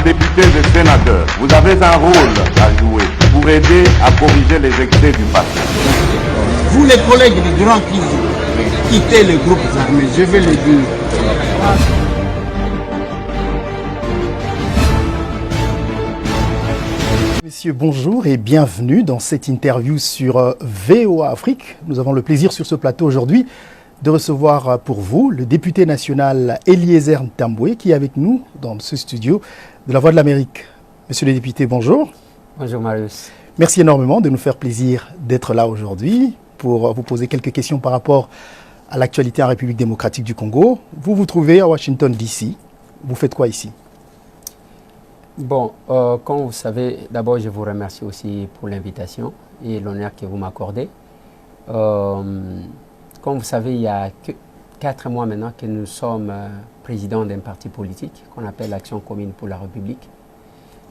députés et sénateurs, vous avez un rôle à jouer pour aider à corriger les excès du passé. Vous les collègues du Grand qui quittez les groupes armés, je vais le dire. Messieurs, bonjour et bienvenue dans cette interview sur VOA Afrique. Nous avons le plaisir sur ce plateau aujourd'hui de recevoir pour vous le député national Eliezer Ntambwe qui est avec nous dans ce studio de la Voix de l'Amérique. Monsieur le député, bonjour. Bonjour Marius. Merci énormément de nous faire plaisir d'être là aujourd'hui pour vous poser quelques questions par rapport à l'actualité en République démocratique du Congo. Vous vous trouvez à Washington DC. Vous faites quoi ici ? Bon, comme vous savez, d'abord je vous remercie aussi pour l'invitation et l'honneur que vous m'accordez. Comme vous savez, il y a 4 mois maintenant que nous sommes présidents d'un parti politique qu'on appelle Action commune pour la République.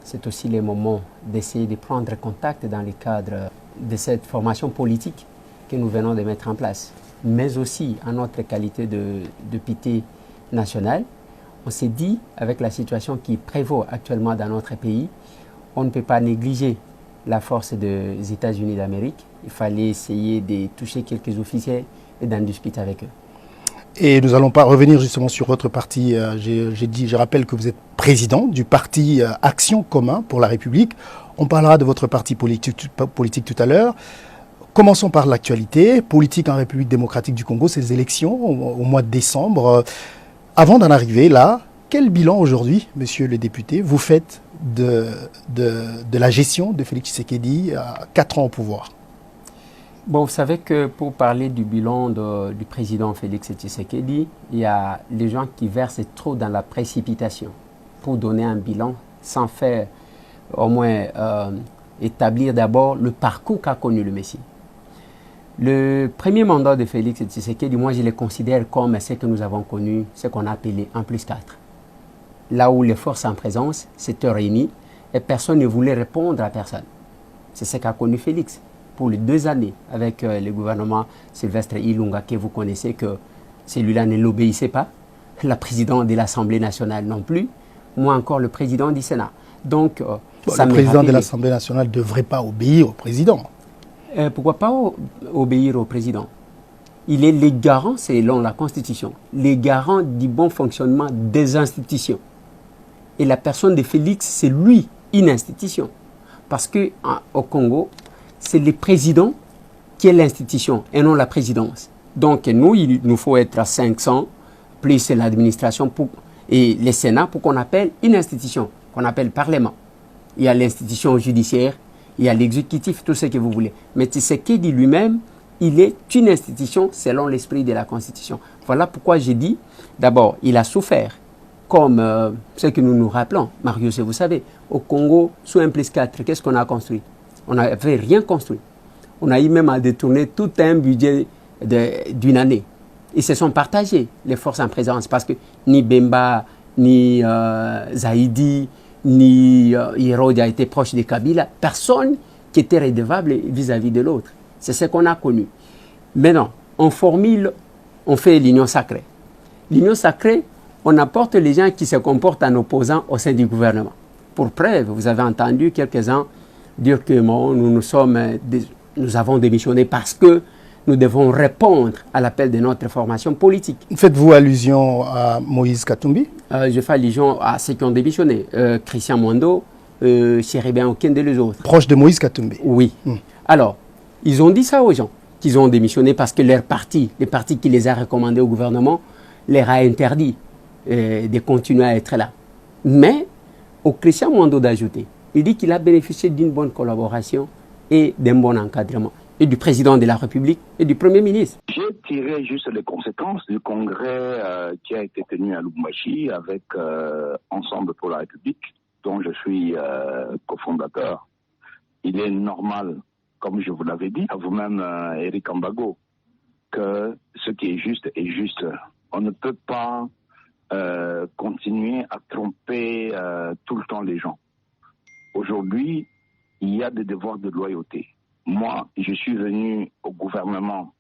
C'est aussi le moment d'essayer de prendre contact dans le cadre de cette formation politique que nous venons de mettre en place. Mais aussi, en notre qualité de député national, on s'est dit, avec la situation qui prévaut actuellement dans notre pays, on ne peut pas négliger la force des États-Unis d'Amérique. Il fallait essayer de toucher quelques officiers et d'en discuter avec eux. Et nous n'allons pas revenir justement sur votre parti. Je rappelle que vous êtes président du parti Action commun pour la République. On parlera de votre parti politique tout à l'heure. Commençons par l'actualité politique en République démocratique du Congo, ces élections au mois de décembre. Avant d'en arriver là, quel bilan aujourd'hui, monsieur le député, vous faites de la gestion de Félix Tshisekedi à 4 ans au pouvoir ? Bon, vous savez que pour parler du bilan du président Félix Tshisekedi, il y a les gens qui versent trop dans la précipitation pour donner un bilan sans faire au moins établir d'abord le parcours qu'a connu le Messie. Le premier mandat de Félix Tshisekedi, moi je le considère comme ce que nous avons connu, ce qu'on a appelé 1+4. Là où les forces en présence s'étaient réunies et personne ne voulait répondre à personne. C'est ce qu'a connu Félix pour les 2 années avec le gouvernement Sylvestre Ilunga, que vous connaissez, que celui-là ne l'obéissait pas, la présidente de l'Assemblée nationale non plus, moi encore le président du Sénat. Donc, le président de l'Assemblée nationale ne devrait pas obéir au président. Pourquoi pas obéir au président? Il est le garant, selon la Constitution, le garant du bon fonctionnement des institutions. Et la personne de Félix, c'est lui, une institution. Parce qu'au Congo, c'est le président qui est l'institution et non la présidence. Donc nous, il nous faut être à 500, plus l'administration et le Sénat pour qu'on appelle une institution, qu'on appelle Parlement. Il y a l'institution judiciaire, il y a l'exécutif, tout ce que vous voulez. Mais Tshisekedi lui-même, il est une institution selon l'esprit de la Constitution. Voilà pourquoi j'ai dit, d'abord, il a souffert, comme ce que nous nous rappelons. Marius, vous savez, au Congo, sous 1+4, qu'est-ce qu'on a construit? On n'avait rien construit. On a eu même à détourner tout un budget d'une année. Ils se sont partagés, les forces en présence, parce que ni Bemba, ni Zaïdi, ni Hérode a été proche de Kabila. Personne qui était redevable vis-à-vis de l'autre. C'est ce qu'on a connu. Maintenant, on formule, on fait l'union sacrée. L'union sacrée, on apporte les gens qui se comportent en opposant au sein du gouvernement. Pour preuve, vous avez entendu quelques-uns dire que bon, nous avons démissionné parce que nous devons répondre à l'appel de notre formation politique. Faites-vous allusion à Moïse Katumbi? Je fais allusion à ceux qui ont démissionné. Christian Mwando, Chéribin, aucun des autres. Proche de Moïse Katumbi? Oui. Alors, ils ont dit ça aux gens, qu'ils ont démissionné parce que leur parti, le parti qui les a recommandés au gouvernement, leur a interdit de continuer à être là. Mais, au Christian Mwando d'ajouter, il dit qu'il a bénéficié d'une bonne collaboration et d'un bon encadrement, et du président de la République et du Premier ministre. J'ai tiré juste les conséquences du congrès qui a été tenu à Lubumbashi avec Ensemble pour la République, dont je suis cofondateur. Il est normal, comme je vous l'avais dit, à vous-même, Eric Ambago, que ce qui est juste est juste. On ne peut pas continuer à tromper tout le temps les gens. Aujourd'hui, il y a des devoirs de loyauté. Moi, je suis venu au gouvernement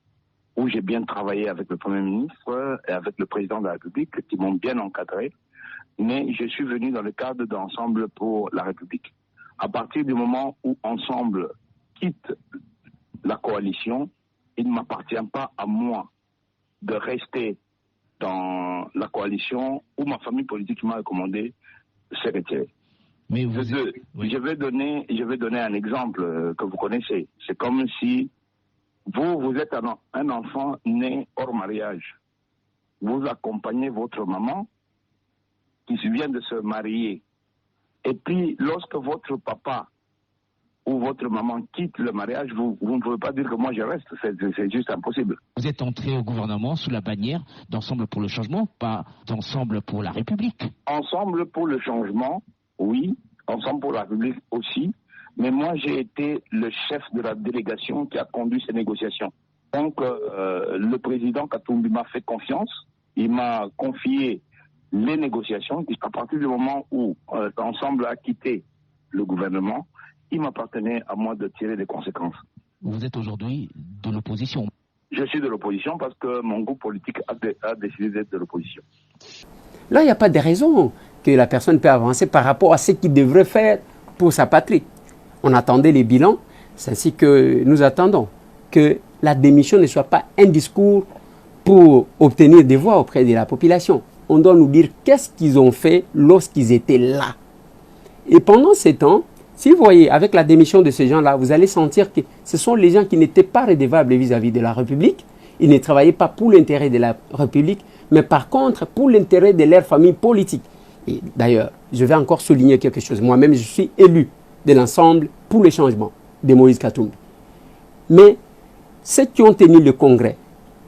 où j'ai bien travaillé avec le Premier ministre et avec le Président de la République qui m'ont bien encadré. mais je suis venu dans le cadre d'Ensemble pour la République. À partir du moment où Ensemble quitte la coalition, il ne m'appartient pas à moi de rester dans la coalition où ma famille politique m'a recommandé se retirer. Mais je vais donner un exemple que vous connaissez. C'est comme si vous êtes un enfant né hors mariage. Vous accompagnez votre maman qui vient de se marier. Et puis, lorsque votre papa ou votre maman quitte le mariage, vous ne pouvez pas dire que moi je reste. C'est juste impossible. Vous êtes entré au gouvernement sous la bannière d'Ensemble pour le changement, pas d'Ensemble pour la République. Ensemble pour le changement, oui. Ensemble pour la République aussi. Mais moi, j'ai été le chef de la délégation qui a conduit ces négociations. Donc, le président Katumbi m'a fait confiance. Il m'a confié les négociations. À partir du moment où Ensemble a quitté le gouvernement, il m'appartenait à moi de tirer des conséquences. Vous êtes aujourd'hui de l'opposition. Je suis de l'opposition parce que mon groupe politique a décidé d'être de l'opposition. Là, il n'y a pas de raison que la personne peut avancer par rapport à ce qu'il devrait faire pour sa patrie. On attendait les bilans, c'est ainsi que nous attendons que la démission ne soit pas un discours pour obtenir des voix auprès de la population. On doit nous dire qu'est-ce qu'ils ont fait lorsqu'ils étaient là. Et pendant ces temps, si vous voyez, avec la démission de ces gens-là, vous allez sentir que ce sont les gens qui n'étaient pas redevables vis-à-vis de la République. Ils ne travaillaient pas pour l'intérêt de la République, mais par contre pour l'intérêt de leur famille politique. Et d'ailleurs, je vais encore souligner quelque chose. Moi-même, je suis élu de l'Ensemble pour le changement de Moïse Katumbi. Mais ceux qui ont tenu le congrès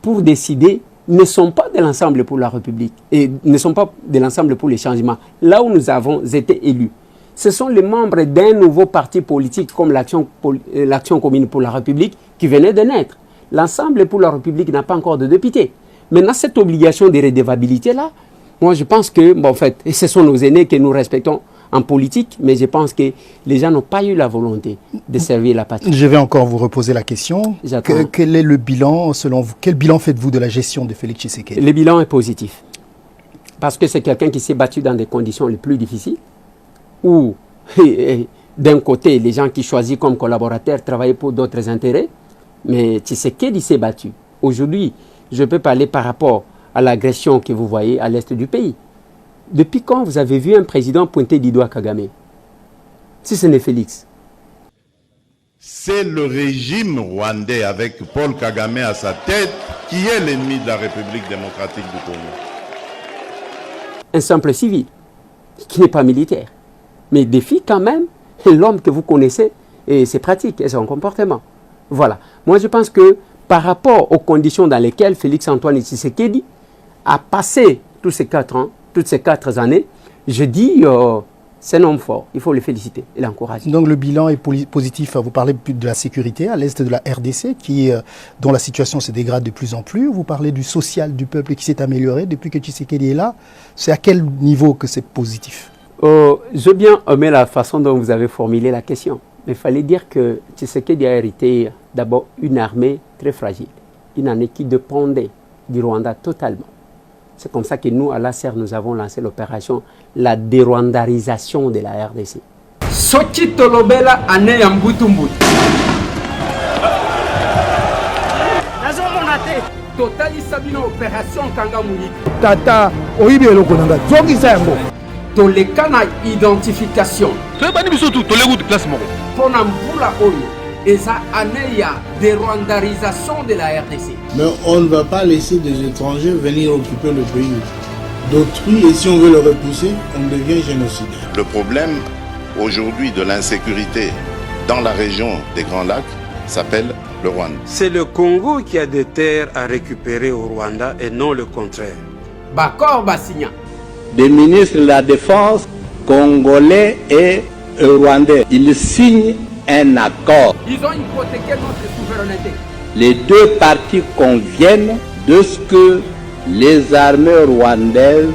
pour décider ne sont pas de l'Ensemble pour la République et ne sont pas de l'Ensemble pour le changement. Là où nous avons été élus, ce sont les membres d'un nouveau parti politique comme l'Action commune pour la République qui venait de naître. L'Ensemble pour la République n'a pas encore de députés. Maintenant, cette obligation de redevabilité-là, moi je pense que, bon, en fait, et ce sont nos aînés que nous respectons en politique, mais je pense que les gens n'ont pas eu la volonté de servir la patrie. Je vais encore vous reposer la question. Quel est le bilan, selon vous? Quel bilan faites-vous de la gestion de Félix Tshisekedi? Le bilan est positif. Parce que c'est quelqu'un qui s'est battu dans des conditions les plus difficiles, où d'un côté, les gens qui choisissent comme collaborateurs travaillaient pour d'autres intérêts, mais Tshisekedi s'est battu. Aujourd'hui, je peux parler par rapport à l'agression que vous voyez à l'est du pays. Depuis quand vous avez vu un président pointer du doigt Kagame? Si ce n'est Félix. C'est le régime rwandais avec Paul Kagame à sa tête qui est l'ennemi de la République démocratique du Congo. Un simple civil, qui n'est pas militaire, mais défie quand même l'homme que vous connaissez et ses pratiques et son comportement. Voilà. Moi, je pense que par rapport aux conditions dans lesquelles Félix Antoine Tshisekedi a passé tous ces 4 ans, toutes ces 4 années, je dis, c'est un homme fort. Il faut le féliciter et l'encourager. Donc le bilan est positif. Vous parlez de la sécurité à l'est de la RDC, dont la situation se dégrade de plus en plus. Vous parlez du social du peuple qui s'est amélioré depuis que Tshisekedi est là. C'est à quel niveau que c'est positif? J'ai bien aimé la façon dont vous avez formulé la question. Mais il fallait dire que Tshisekedi a hérité d'abord une armée très fragile. Une armée qui dépendait du Rwanda totalement. C'est comme ça que nous, à l'ACER, nous avons lancé l'opération la dérwandarisation de la RDC. Soki tolobela ane ya mbutu mbutu. Totali sabina opération kanga muliki. Tata, oyibi eloko nanga, zongisa yango. Toleka na identification. Toyebani biso tu toleka de classe moko. Pona mbula oyo. Et ça, année, il y a dérwandarisation de la RDC. Mais on ne va pas laisser des étrangers venir occuper le pays d'autrui. Et si on veut le repousser, on devient génocidaire. Le problème aujourd'hui de l'insécurité dans la région des Grands Lacs s'appelle le Rwanda. C'est le Congo qui a des terres à récupérer au Rwanda et non le contraire. Bakor Bassigna. Des ministres de la Défense congolais et rwandais. Ils signent un accord. Ils ont hypothéqué notre souveraineté. Les deux parties conviennent de ce que les armées rwandaises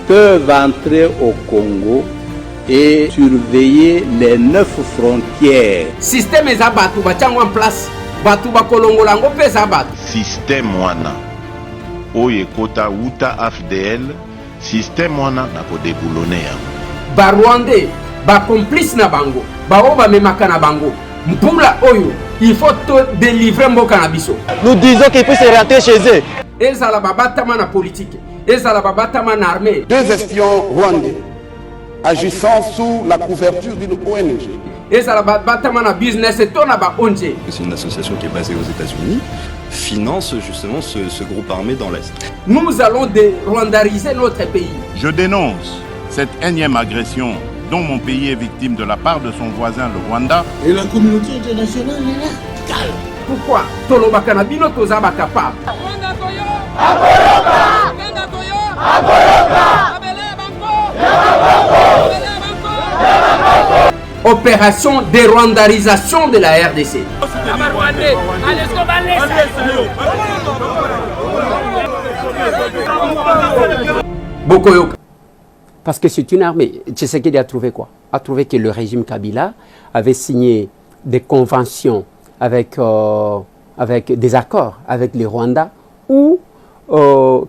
peuvent entrer au Congo et surveiller les 9 frontières. Système Ezabatu batiango en place. Batu bakolongolango pe Zabatu. Système wana oye kota uta AFDL système wana na kodeboulone yango. Ba Rwandais, ba complice na bango, ba oba memaka na bango. Mpula oyo, il faut te délivrer mboka na biso. Nous disons qu'ils puissent rentrer chez eux. Ezala babatama na politique, ezala babatama na armée. 2 espions rwandais agissant sous la couverture d'une ONG. Ezala babatama na business et tona ba ONG. C'est une association qui est basée aux États-Unis, finance justement ce groupe armé dans l'Est. Nous allons rwandariser notre pays. Je dénonce cette énième agression dont mon pays est victime de la part de son voisin le Rwanda. Et la communauté internationale est là. Calme. Pourquoi Toloba Kanabino Tozaba capable. Opération de rwandarisation de la RDC. Bokoyoka. Parce que c'est une armée. Tshisekedi a trouvé quoi? A trouvé que le régime Kabila avait signé des conventions avec des accords avec les Rwandais où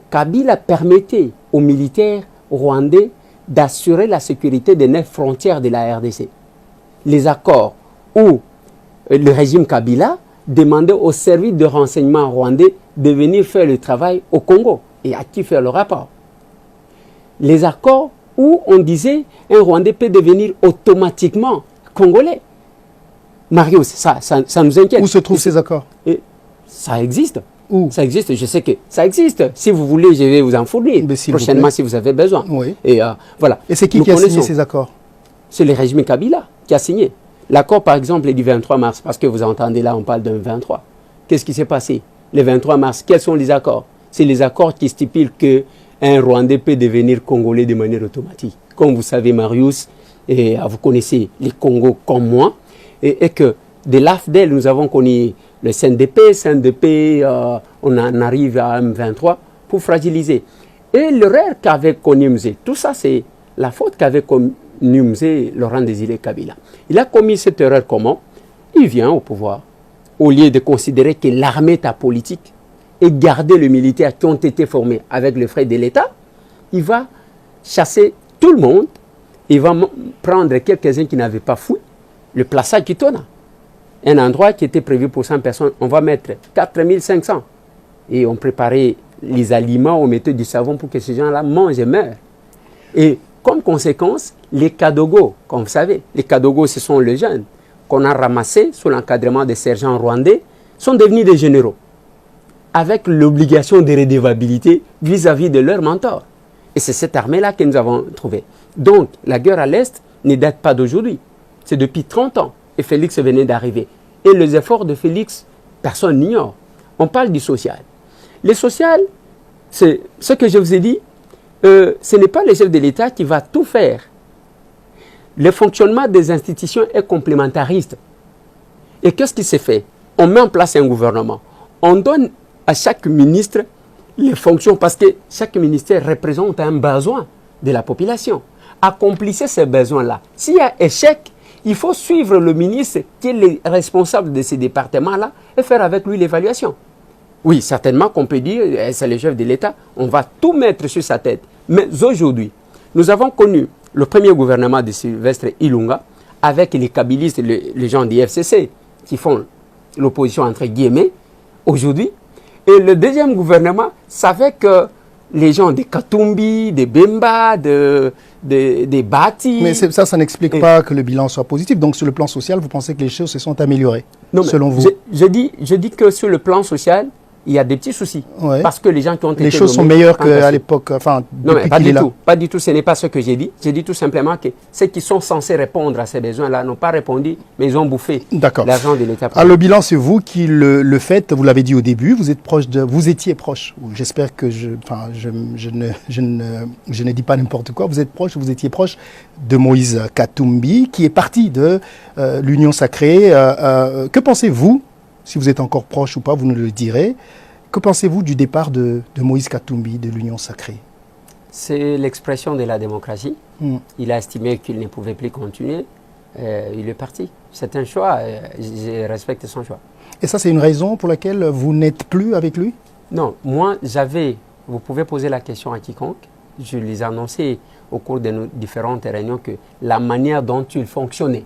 Kabila permettait aux militaires rwandais d'assurer la sécurité des 9 frontières de la RDC. Les accords où le régime Kabila demandait aux services de renseignement rwandais de venir faire le travail au Congo et à qui faire le rapport. Les accords où on disait un Rwandais peut devenir automatiquement congolais. Marius, ça nous inquiète. Où se trouvent ces accords? Ça existe. Où? Ça existe, je sais que ça existe. Si vous voulez, je vais vous en fournir prochainement si vous avez besoin. Oui. Et voilà. Et c'est qui a signé ces accords? C'est le régime Kabila qui a signé. L'accord, par exemple, est du 23 mars, parce que vous entendez là, on parle d'un 23. Qu'est-ce qui s'est passé? Le 23 mars, quels sont les accords? C'est les accords qui stipulent qu'un Rwandais peut devenir Congolais de manière automatique. Comme vous savez, Marius, et vous connaissez les Congos comme moi, et que de l'AFDEL, nous avons connu le CNDP, on en arrive à M23 pour fragiliser. Et l'erreur qu'avait connu Mzé, tout ça c'est la faute qu'avait commis Mzé Laurent Désiré Kabila. Il a commis cette erreur comment? Il vient au pouvoir, au lieu de considérer que l'armée est apolitique et garder les militaires qui ont été formés avec les frais de l'État, il va chasser tout le monde, il va prendre quelques-uns qui n'avaient pas fui, le Plaza Kitona. Un endroit qui était prévu pour 100 personnes, on va mettre 4500. Et on préparait les aliments, on mettait du savon pour que ces gens-là mangent et meurent. Et comme conséquence, les Kadogo, comme vous savez, les Kadogo, ce sont les jeunes qu'on a ramassés sous l'encadrement des sergents rwandais, sont devenus des généraux, avec l'obligation de redevabilité vis-à-vis de leurs mentors. Et c'est cette armée-là que nous avons trouvée. Donc, la guerre à l'Est ne date pas d'aujourd'hui. C'est depuis 30 ans. Et Félix venait d'arriver. Et les efforts de Félix, personne n'ignore. On parle du social. Le social, c'est ce que je vous ai dit, ce n'est pas le chef de l'État qui va tout faire. Le fonctionnement des institutions est complémentariste. Et qu'est-ce qui s'est fait? On met en place un gouvernement. On donne à chaque ministre les fonctions parce que chaque ministère représente un besoin de la population. Accomplissez ces besoins-là. S'il y a échec, il faut suivre le ministre qui est le responsable de ces départements-là et faire avec lui l'évaluation. Oui, certainement qu'on peut dire, c'est le chef de l'État, on va tout mettre sur sa tête. Mais aujourd'hui, nous avons connu le premier gouvernement de Sylvestre Ilunga avec les kabylistes, les gens du FCC qui font l'opposition entre guillemets aujourd'hui. Et le deuxième gouvernement, c'est avec les gens de Katumbi, de Bemba, de Bati. Mais ça n'explique pas que le bilan soit positif. Donc sur le plan social, vous pensez que les choses se sont améliorées? Non, selon vous? Je dis que sur le plan social, il y a des petits soucis. Ouais. Parce que les gens qui ont été les choses sont meilleures qu'à l'époque. Enfin, non, mais pas du tout. Pas du tout. Ce n'est pas ce que j'ai dit. J'ai dit tout simplement que ceux qui sont censés répondre à ces besoins-là n'ont pas répondu, mais ils ont bouffé l'argent de l'État. Alors, le bilan, c'est vous qui le faites. Vous l'avez dit au début. Vous étiez proche. J'espère que je ne dis pas n'importe quoi. Vous êtes proche. Vous étiez proche de Moïse Katumbi, qui est parti de l'Union Sacrée. Que pensez-vous? Si vous êtes encore proche ou pas, vous nous le direz. Que pensez-vous du départ de Moïse Katumbi de l'Union Sacrée? C'est l'expression de la démocratie. Il a estimé qu'il ne pouvait plus continuer. Il est parti. C'est un choix. Je respecte son choix. Et ça, c'est une raison pour laquelle vous n'êtes plus avec lui? Non. Moi, vous pouvez poser la question à quiconque. je les ai annoncés au cours de nos différentes réunions que la manière dont ils fonctionnaient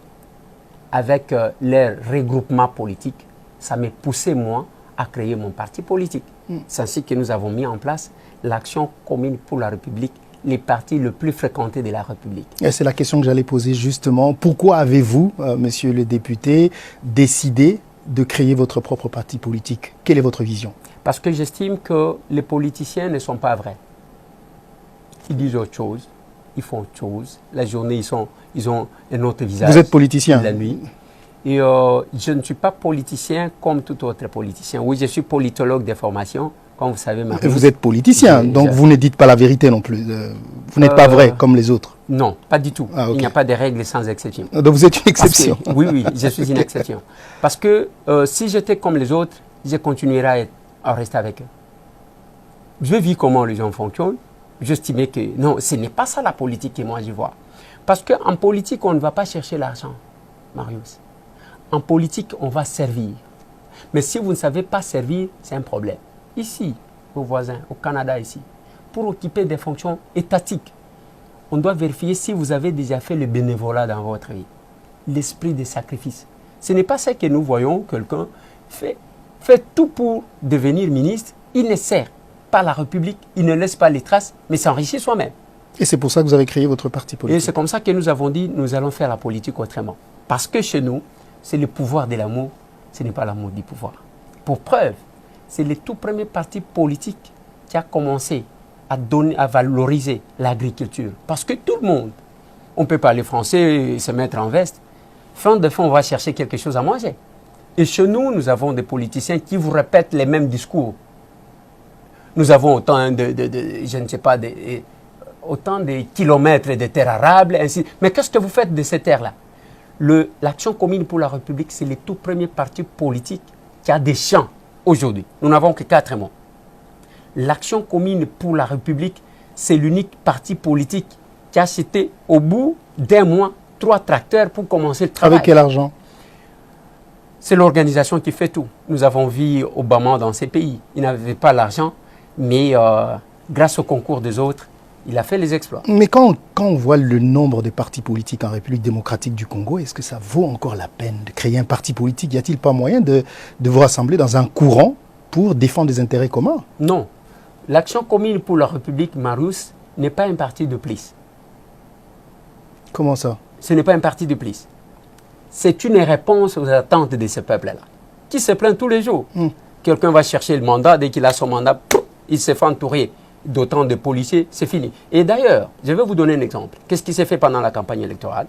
avec leur regroupement politique, ça m'a poussé, moi, à créer mon parti politique. C'est ainsi que nous avons mis en place l'Action commune pour la République, les partis les plus fréquentés de la République. Et c'est la question que j'allais poser justement. Pourquoi avez-vous, monsieur le député, décidé de créer votre propre parti politique? Quelle est votre vision? Parce que j'estime que les politiciens ne sont pas vrais. Ils disent autre chose, ils font autre chose. La journée, ils ont un autre visage. Vous êtes politicien? La nuit. Et je ne suis pas politicien comme tout autre politicien. Oui, je suis politologue de formation, comme vous savez. Et vous êtes politicien, donc vous ne dites pas la vérité non plus. Vous n'êtes pas vrai comme les autres. Non, pas du tout. Ah, okay. Il n'y a pas de règles sans exception. Donc vous êtes une exception. Oui, je suis une exception. Parce que si j'étais comme les autres, je continuerais à rester avec eux. Je vis comment les gens fonctionnent. J'estimais que non, ce n'est pas ça la politique que moi je vois. Parce qu'en politique, on ne va pas chercher l'argent, Marius. En politique, on va servir. Mais si vous ne savez pas servir, c'est un problème. Ici, vos voisins, au Canada ici, pour occuper des fonctions étatiques, on doit vérifier si vous avez déjà fait le bénévolat dans votre vie. L'esprit de sacrifice. Ce n'est pas ça que nous voyons, quelqu'un fait tout pour devenir ministre, il ne sert pas la République, il ne laisse pas les traces, mais s'enrichit soi-même. Et c'est pour ça que vous avez créé votre parti politique. Et c'est comme ça que nous avons dit, nous allons faire la politique autrement. Parce que chez nous, c'est le pouvoir de l'amour, ce n'est pas l'amour du pouvoir. Pour preuve, c'est le tout premier parti politique qui a commencé à valoriser l'agriculture. Parce que tout le monde, on peut parler français et se mettre en veste. Fin de fin, on va chercher quelque chose à manger. Et chez nous, nous avons des politiciens qui vous répètent les mêmes discours. Nous avons autant je ne sais pas, autant de kilomètres de terres arables, ainsi. Mais qu'est-ce que vous faites de ces terres-là? L'Action commune pour la République, c'est le tout premier parti politique qui a des champs aujourd'hui. Nous n'avons que 4 mois. L'Action commune pour la République, c'est l'unique parti politique qui a acheté au bout d'un mois 3 tracteurs pour commencer le travail. Avec quel argent? C'est l'organisation qui fait tout. Nous avons vu Obama dans ces pays. Il n'avait pas l'argent, mais grâce au concours des autres, il a fait les exploits. Mais quand on voit le nombre de partis politiques en République démocratique du Congo, est-ce que ça vaut encore la peine de créer un parti politique? Y a-t-il pas moyen de vous rassembler dans un courant pour défendre des intérêts communs? Non. L'Action commune pour la République, Marius, n'est pas un parti de plus. Comment ça? Ce n'est pas un parti de plus. C'est une réponse aux attentes de ce peuple-là, qui se plaint tous les jours. Quelqu'un va chercher le mandat, dès qu'il a son mandat, il se fait entourer d'autant de policiers, c'est fini. Et d'ailleurs, je vais vous donner un exemple. Qu'est-ce qui s'est fait pendant la campagne électorale?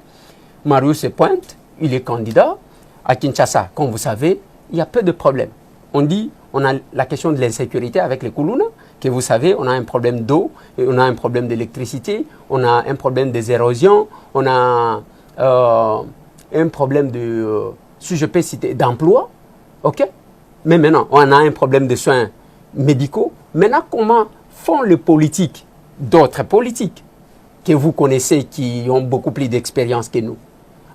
Marius se pointe, il est candidat. À Kinshasa, comme vous savez, il y a peu de problèmes. On dit, on a la question de l'insécurité avec les Koulouna, que vous savez, on a un problème d'eau, on a un problème d'électricité, on a un problème des érosions, on a un problème de, si je peux citer, d'emploi. OK? Mais maintenant, on a un problème de soins médicaux. Maintenant, comment font les politiques, d'autres politiques que vous connaissez, qui ont beaucoup plus d'expérience que nous?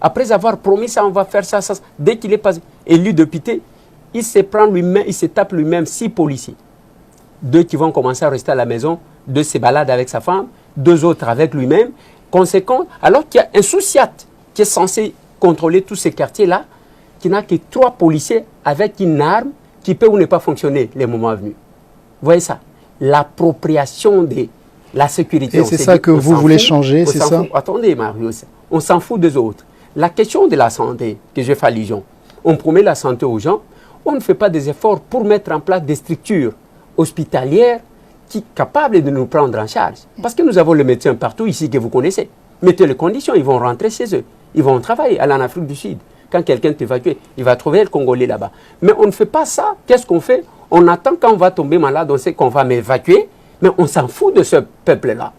Après avoir promis ça, on va faire ça, ça. Dès qu'il est pas élu député, il se prend lui-même, il se tape lui-même 6 policiers. 2 qui vont commencer à rester à la maison, 2 se baladent avec sa femme, 2 autres avec lui-même. Conséquent, alors qu'il y a un sous-siat qui est censé contrôler tous ces quartiers-là, qui n'a que 3 policiers avec une arme qui peut ou ne pas fonctionner les moments venus. Vous voyez ça? L'appropriation de la sécurité. Et c'est ça que vous voulez changer, c'est ça? Attendez, Marius, on s'en fout des autres. La question de la santé, que je fais allusion, on promet la santé aux gens, on ne fait pas des efforts pour mettre en place des structures hospitalières qui sont capables de nous prendre en charge. Parce que nous avons les médecins partout ici que vous connaissez. Mettez les conditions, ils vont rentrer chez eux. Ils vont travailler en Afrique du Sud. Quand quelqu'un est évacué, il va trouver le Congolais là-bas. Mais on ne fait pas ça. Qu'est-ce qu'on fait? On attend quand on va tomber malade, on sait qu'on va m'évacuer, mais on s'en fout de ce peuple-là.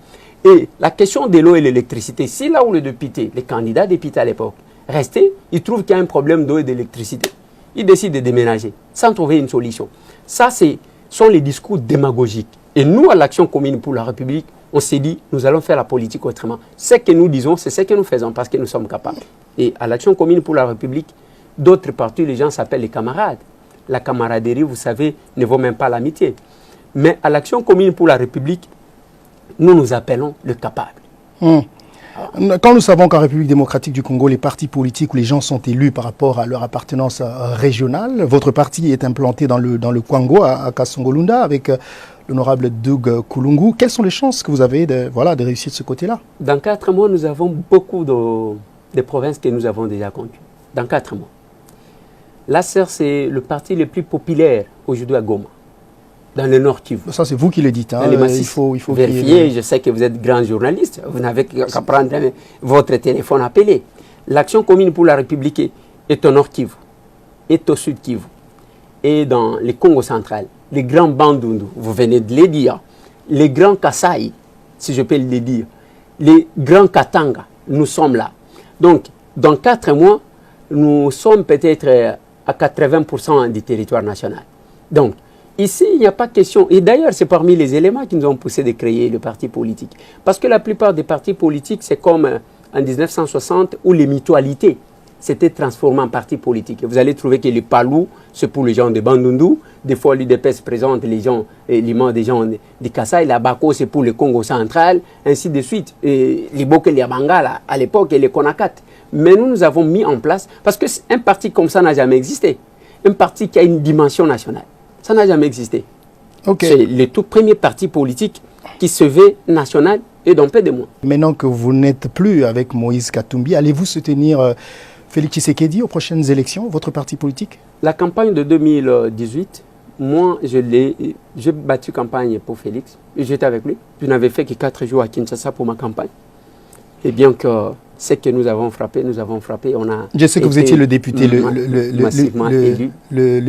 Et la question de l'eau et l'électricité, si là où le député, les candidats députés à l'époque, restaient, ils trouvent qu'il y a un problème d'eau et d'électricité. Ils décident de déménager sans trouver une solution. Ça, sont les discours démagogiques. Et nous, à l'Action commune pour la République, on s'est dit, nous allons faire la politique autrement. Ce que nous disons, c'est ce que nous faisons parce que nous sommes capables. Et à l'Action commune pour la République, d'autres partis, les gens s'appellent les camarades. La camaraderie, vous savez, ne vaut même pas l'amitié. Mais à l'Action commune pour la République, Nous nous appelons le capable. Quand nous savons qu'en République démocratique du Congo, les partis politiques où les gens sont élus par rapport à leur appartenance régionale, votre parti est implanté dans le Kwango, à Kasongolunda, avec l'honorable Doug Kulungu. Quelles sont les chances que vous avez de réussir de ce côté-là? Dans 4 mois, nous avons beaucoup de provinces que nous avons déjà connues. Dans 4 mois. L'ACER, c'est le parti le plus populaire aujourd'hui à Goma, dans le Nord Kivu. Ça, c'est vous qui le dites. Hein. Il faut vérifier. Je sais que vous êtes grand journaliste. Vous n'avez qu'à prendre votre téléphone appelé. L'Action commune pour la République est au Nord Kivu, est au Sud Kivu, et dans les Congo central. Les grands Bandundu, vous venez de les dire. Les grands Kasaï, si je peux le dire. Les grands Katanga, nous sommes là. Donc, dans 4 mois, nous sommes peut-être à 80% du territoire national. Donc, ici, il n'y a pas de question. Et d'ailleurs, c'est parmi les éléments qui nous ont poussé de créer le parti politique. Parce que la plupart des partis politiques, c'est comme en 1960 où les mutualités s'étaient transformées en partis politiques. Et vous allez trouver que les Palou, c'est pour les gens de Bandundu. Des fois, l'UDPS présente les gens, l'imam des gens de Kasaï. La Bako, c'est pour le Congo central, ainsi de suite. Et les Boké, les Bangala, à l'époque, et les Konakat. Mais nous avons mis en place, parce qu'un parti comme ça n'a jamais existé. Un parti qui a une dimension nationale. Ça n'a jamais existé. C'est le tout premier parti politique qui se veut national et dans peu de mois. Maintenant que vous n'êtes plus avec Moïse Katumbi, allez-vous soutenir Félix Tshisekedi aux prochaines élections, votre parti politique? La campagne de 2018, moi, j'ai battu campagne pour Félix. J'étais avec lui. Je n'avais fait que 4 jours à Kinshasa pour ma campagne. Et bien que ce que nous avons frappé, on a... Je sais que vous étiez le député le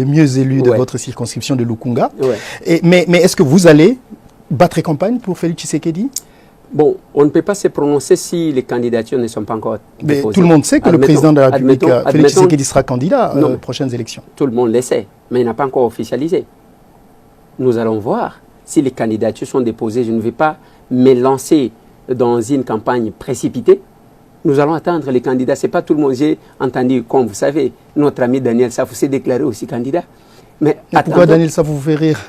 mieux élu de Ouais. votre circonscription de Lukunga. Ouais. Mais est-ce que vous allez battre campagne pour Félix Tshisekedi? Bon, on ne peut pas se prononcer si les candidatures ne sont pas encore déposées. Tout le monde sait que le président de la République, Félix Tshisekedi, sera candidat aux Non. prochaines élections. Tout le monde le sait, mais il n'a pas encore officialisé. Nous allons voir si les candidatures sont déposées. Je ne vais pas me lancer dans une campagne précipitée. Nous allons attendre les candidats. Ce n'est pas tout le monde. J'ai entendu, comme vous savez, notre ami Daniel Safou s'est déclaré aussi candidat. Mais pourquoi Daniel Safou vous fait rire?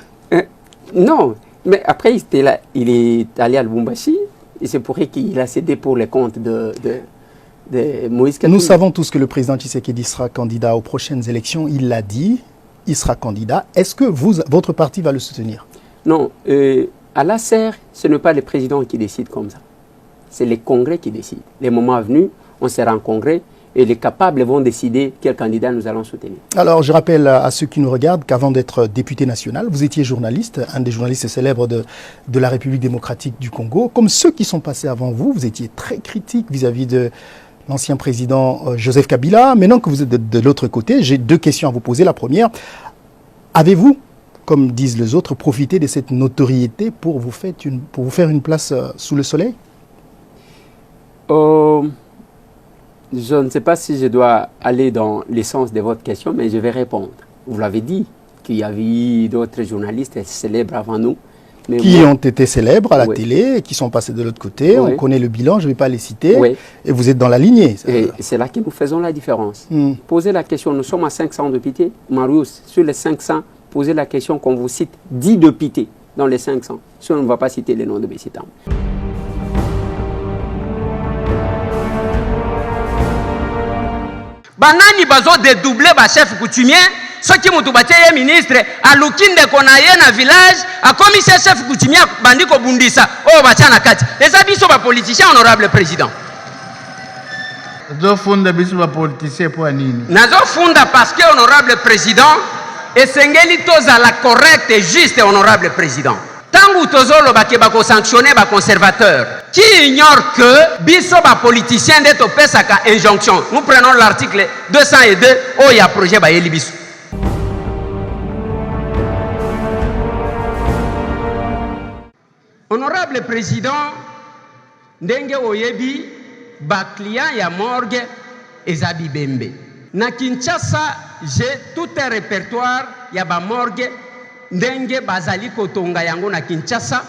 Non, mais après, il est allé à Lubumbashi. Et c'est pour ça qu'il a cédé pour les comptes de Moïse Katumbi. Nous savons tous que le président Tshisekedi sera candidat aux prochaines élections. Il l'a dit, il sera candidat. Est-ce que votre parti va le soutenir? Non, à l'ACER, ce n'est pas le président qui décide comme ça. C'est les congrès qui décident. Les moments venus, on sera en congrès et les capables vont décider quel candidat nous allons soutenir. Alors, je rappelle à ceux qui nous regardent qu'avant d'être député national, vous étiez journaliste, un des journalistes célèbres de la République démocratique du Congo. Comme ceux qui sont passés avant vous, vous étiez très critique vis-à-vis de l'ancien président Joseph Kabila. Maintenant que vous êtes de l'autre côté, j'ai 2 questions à vous poser. La première, avez-vous, comme disent les autres, profité de cette notoriété pour vous faire une place sous le soleil? Je ne sais pas si je dois aller dans l'essence de votre question, mais je vais répondre. Vous l'avez dit, qu'il y avait eu d'autres journalistes célèbres avant nous. Mais ont été célèbres à la télé, qui sont passés de l'autre côté. On connaît le bilan, je ne vais pas les citer. Et vous êtes dans la lignée. Et c'est là que nous faisons la différence. Posez la question, nous sommes à 500 députés. Marius, sur les 500, posez la question qu'on vous cite 10 députés dans les 500. Si on ne va pas citer les noms de Bessitam. banani bazo dédoubler ba chef coutumier soki mutu batie ministre alukinde kona ye na village akomisa chef coutumier bandi ko bundisa o batia na kati eza biso ba politicien honorable président nazo funda biso ba politicien po nini nazo funda parce que honorable président esengeli tozala correct et juste honorable président tangu tozolo bake bako sanctionner ba conservateur qui ignore que biso ba politicien de topesaka injonction. Nous prenons l'article 202 où il y a projet ba yeli biso. Honorable président, ndenge oyebi ba client ya morgue ezabi bembe. Na Kinshasa, j'ai tout un répertoire ya ba morgue ndenge bazali kotonga yango na Kinshasa.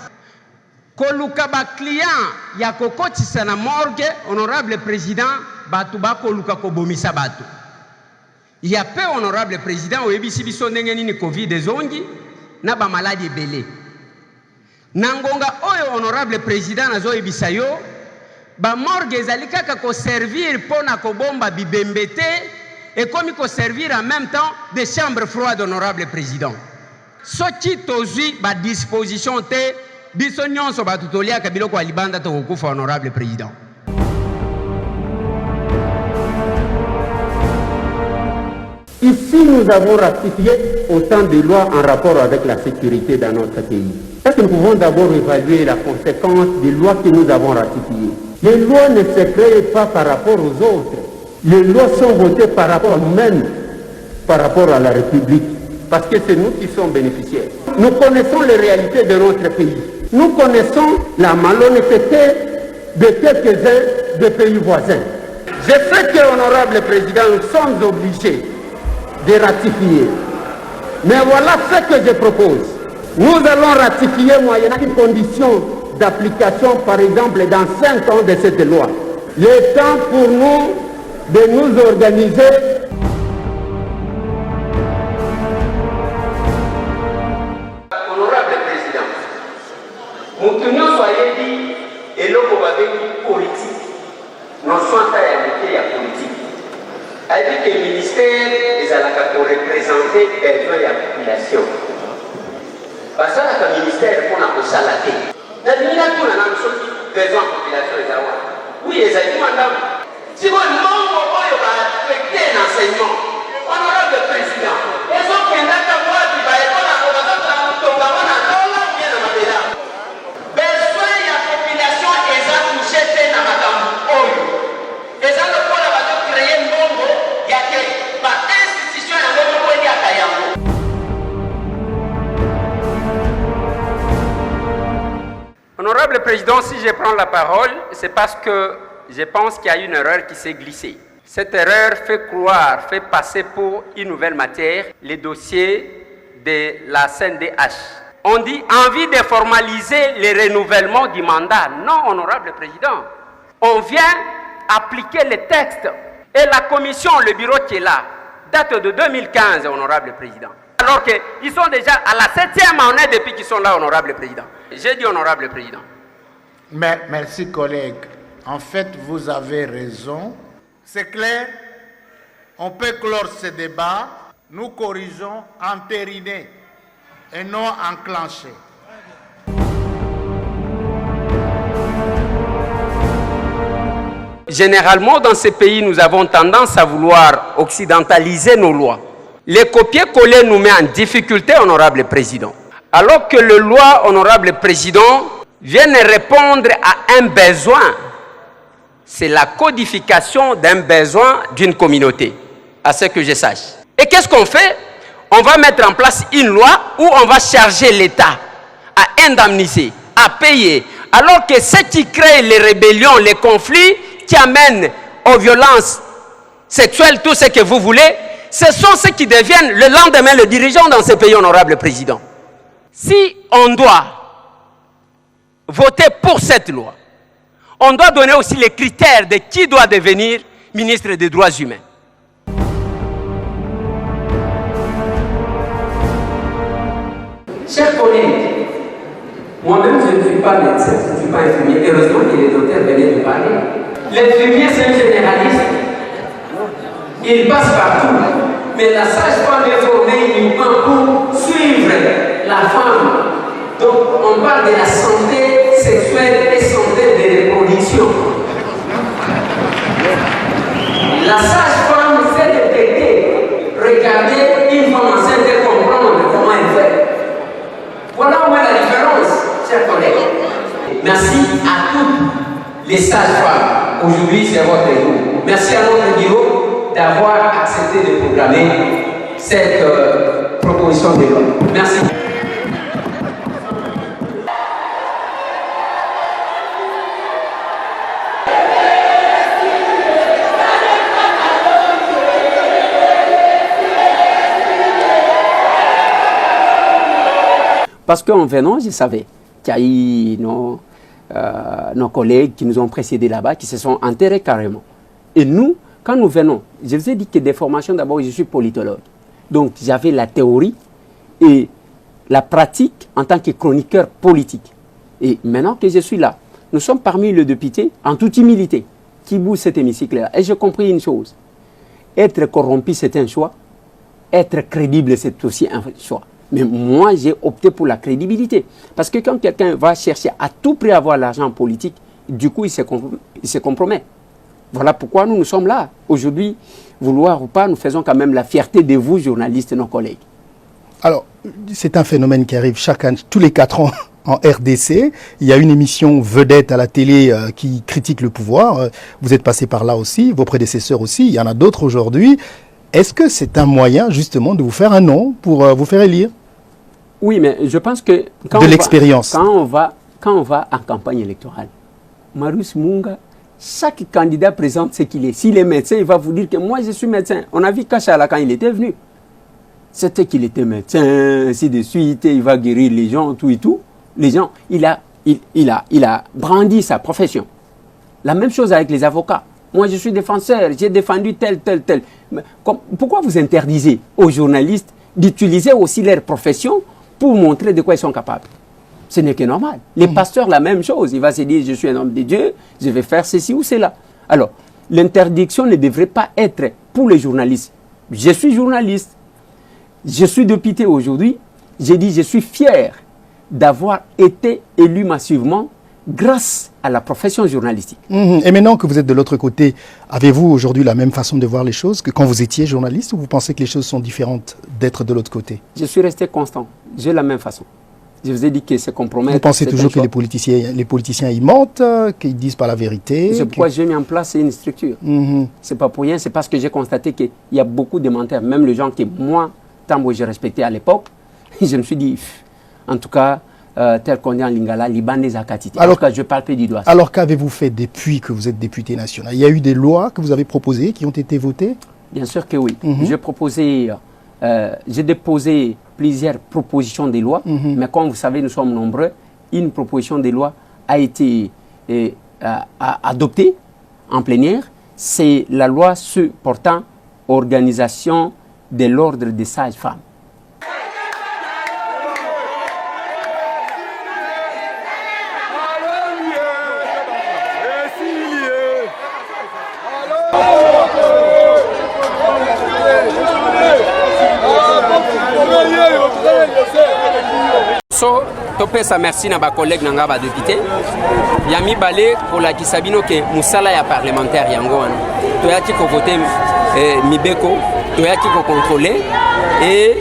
Koluka ba client ya kokotisa na morgue, honorable président, batu ba koluka kobomisa batu. Il y a peu honorable président oyebi si biso ndenge nini Covid ezongi na ba maladie belé. Nangonga oyo honorable président nazo ebisa yo ba morgue ezali kaka ko servir pona ko bomba bibembe te et comme ko servir en même temps des chambres froides honorable président. Soki tozui ba disposition te biso nyonso ba tutolia ka biloko alibanda to kokufa honorable président. Ici, nous avons ratifié autant de lois en rapport avec la sécurité dans notre pays. Est-ce que nous pouvons d'abord évaluer la conséquence des lois que nous avons ratifiées? Les lois ne se créent pas par rapport aux autres. Les lois sont votées par rapport à nous-mêmes, par rapport à la République, parce que c'est nous qui sommes bénéficiaires. Nous connaissons les réalités de notre pays. Nous connaissons la malhonnêteté de quelques-uns des pays voisins. Je sais que, honorable président, nous sommes obligés de ratifier. Mais voilà ce que je propose. Nous allons ratifier moyennant une condition d'application, par exemple, dans 5 ans de cette loi. Il est temps pour nous de nous organiser. Honorable président, nous soyez dit et l'homme politique, nous sommes à la politique. Avec le ministère des Alaka pour représenter les besoins de la population. Parce que le ministère pour la salaté. La ministère pour la besoin de la population des Awa. Oui, les amis, madame. Si vous manquez de respecter l'enseignement, honorable président, les autres qui n'ont pas moi qui va être là, on va être là, on va bien dans ma béla. Besoin de la population, ils ont touché dans ma dame. Les gens ne peuvent pas créer un monde. Honorable Président, si je prends la parole, c'est parce que je pense qu'il y a une erreur qui s'est glissée. Cette erreur fait croire, fait passer pour une nouvelle matière les dossiers de la CNDH. On dit envie de formaliser le renouvellement du mandat. Non, Honorable Président. On vient appliquer les textes. Et la commission, le bureau qui est là, date de 2015, Honorable Président. Alors qu'ils sont déjà à la 7e année depuis qu'ils sont là, Honorable Président. J'ai dit Honorable Président. Mais, merci collègue. En fait, vous avez raison. C'est clair. On peut clore ce débat. Nous corrigeons entériner et non enclencher. Généralement, dans ces pays, nous avons tendance à vouloir occidentaliser nos lois. Les copier-coller nous met en difficulté, Honorable Président. Alors que le loi, Honorable Président, vient répondre à un besoin. C'est la codification d'un besoin d'une communauté, à ce que je sache. Et qu'est-ce qu'on fait? On va mettre en place une loi où on va charger l'État à indemniser, à payer. Alors que ce qui crée les rébellions, les conflits, qui amènent aux violences sexuelles, tout ce que vous voulez, ce sont ceux qui deviennent le lendemain le dirigeant dans ces pays, Honorable Président. Si on doit voter pour cette loi, on doit donner aussi les critères de qui doit devenir ministre des Droits humains. Chers collègues, moi-même je ne suis pas médecin, je ne suis pas infirmier. Heureusement que les docteurs venaient de parler. L'infirmier, c'est un généraliste. Il passe partout. Mais la sage-femme est formée uniquement pour suivre la femme. Donc, on parle de la santé sexuelle et santé de reproduction. La sage-femme sait détecter, regarder une femme enceinte et comprendre comment elle fait. Voilà où est la différence, chers collègues. Merci à toutes les sages-femmes. Aujourd'hui, c'est votre jour. Merci à notre bureau d'avoir accepté de programmer cette proposition de loi. Merci. Parce qu'en venant, je savais qu'il y a eu nos collègues qui nous ont précédés là-bas, qui se sont enterrés carrément. Et nous, quand nous venons, je vous ai dit que des formations, d'abord, je suis politologue. Donc, j'avais la théorie et la pratique en tant que chroniqueur politique. Et maintenant que je suis là, nous sommes parmi les députés, en toute humilité, qui bougent cet hémicycle-là. Et j'ai compris une chose. Être corrompu, c'est un choix. Être crédible, c'est aussi un choix. Mais moi, j'ai opté pour la crédibilité. Parce que quand quelqu'un va chercher à tout prix avoir l'argent politique, du coup, il se compromet. Voilà pourquoi nous sommes là. Aujourd'hui, vouloir ou pas, nous faisons quand même la fierté de vous, journalistes, nos collègues. Alors, c'est un phénomène qui arrive tous les 4 ans en RDC. Il y a une émission vedette à la télé qui critique le pouvoir. Vous êtes passé par là aussi, vos prédécesseurs aussi. Il y en a d'autres aujourd'hui. Est-ce que c'est un moyen, justement, de vous faire un nom pour vous faire élire? Oui, mais je pense que... Quand on va en campagne électorale, Marius Munga, chaque candidat présente ce qu'il est. S'il est médecin, il va vous dire que moi, je suis médecin. On a vu Kachala quand il était venu. C'était qu'il était médecin, ainsi de suite, il va guérir les gens, tout et tout. Les gens, il a brandi sa profession. La même chose avec les avocats. Moi, je suis défenseur, j'ai défendu tel. Mais pourquoi vous interdisez aux journalistes d'utiliser aussi leur profession pour montrer de quoi ils sont capables? Ce n'est que normal. Les pasteurs, la même chose. Il va se dire, je suis un homme de Dieu, je vais faire ceci ou cela. Alors, l'interdiction ne devrait pas être pour les journalistes. Je suis journaliste. Je suis député aujourd'hui. J'ai dit, je suis fier d'avoir été élu massivement grâce à la profession journalistique. Et maintenant que vous êtes de l'autre côté, avez-vous aujourd'hui la même façon de voir les choses que quand vous étiez journaliste, ou vous pensez que les choses sont différentes d'être de l'autre côté? Je suis resté constant. J'ai la même façon. Je vous ai dit que c'est compromettre. Vous pensez toujours que les politiciens y mentent, qu'ils disent pas la vérité? C'est pourquoi j'ai mis en place une structure. C'est pas pour rien, c'est parce que j'ai constaté qu'il y a beaucoup de menteurs, même les gens que moi, tant que j'ai respecté à l'époque, je me suis dit, en tout cas, tel qu'on dit en lingala, liban des akatiti. Alors que je parle peu du doigt. Alors qu'avez-vous fait depuis que vous êtes député national? Il y a eu des lois que vous avez proposées qui ont été votées? Bien sûr que oui. J'ai déposé plusieurs propositions de loi, mais comme vous savez, nous sommes nombreux. Une proposition de loi a été adoptée en plénière. C'est la loi portant organisation de l'ordre des sages-femmes. Topesa merci na ba collègue nanga ba député yami balé pour la kisabino ke musala ya parlementaire yango wana toyaki ko voter mibeko toyaki ko contrôler et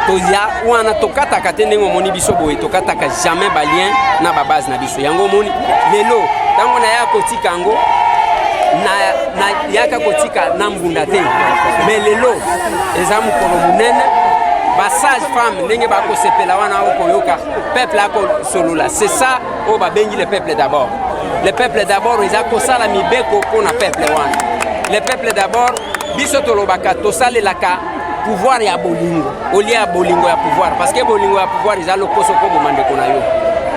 toya wana tokata katendengo moni biso boye tokata ka jamais balien na ba base na biso yango moni lelo tango na ya kotika yango na yaka kotika na mbunda te mais lelo ezamu kolo munene ba sage femme ndenge ba ko sepela wana ko yoka peuple ako solola. C'est ça au ba bengi le peuple d'abord. Le peuple d'abord ils a ko sala mibeko pour na peuple wana. Le peuple d'abord biso tolobaka to sale laka pouvoir ya bolingo olia bolingo ya pouvoir parce que bolingo ya pouvoir ils a le koso ko bomande kona yo.